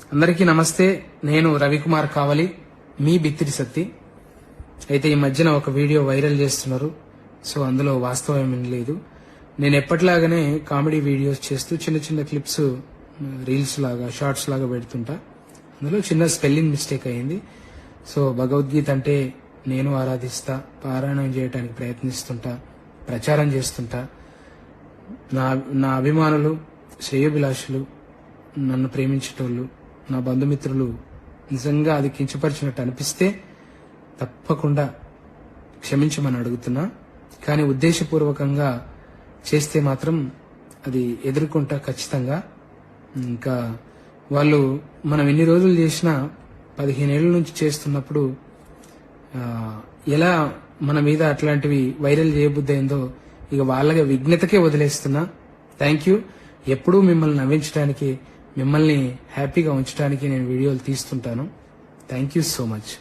అందరికీ నమస్తే. నేను రవికుమార్ కావలి, మీ బిత్తిరి సత్తి. అయితే ఈ మధ్యన ఒక వీడియో వైరల్ చేస్తున్నారు. సో అందులో వాస్తవం ఏం లేదు. నేను ఎప్పటిలాగానే కామెడీ వీడియోస్ చేస్తూ చిన్న చిన్న క్లిప్స్ రీల్స్ లాగా షార్ట్స్ లాగా పెడుతుంటా. అందులో చిన్న స్పెల్లింగ్ మిస్టేక్ అయింది. సో భగవద్గీత అంటే నేను ఆరాధిస్తా, పారాయణం చేయడానికి ప్రయత్నిస్తుంటా, ప్రచారం చేస్తుంటా. నా అభిమానులు, శ్రేయోభిలాషులు, నన్ను ప్రేమించేటోళ్ళు, నా బంధుమిత్రులు నిజంగా అది కించపరిచినట్టు అనిపిస్తే తప్పకుండా క్షమించమని అడుగుతున్నా. కానీ ఉద్దేశపూర్వకంగా చేస్తే మాత్రం అది ఎదుర్కొంటా ఖచ్చితంగా. ఇంకా వాళ్ళు మనం ఎన్ని రోజులు చేసినా 15 ఏళ్ల నుంచి చేస్తున్నప్పుడు ఎలా మన మీద అట్లాంటివి వైరల్ చేయబుద్ధి అయిందో ఇక వాళ్ళ విఘ్నతకే వదిలేస్తున్నా. Thank you. ఎప్పుడూ మిమ్మల్ని నవ్వించడానికి, మిమ్మల్ని హ్యాపీగా ఉంచడానికి నేను వీడియోలు తీస్తుంటాను. Thank you so much.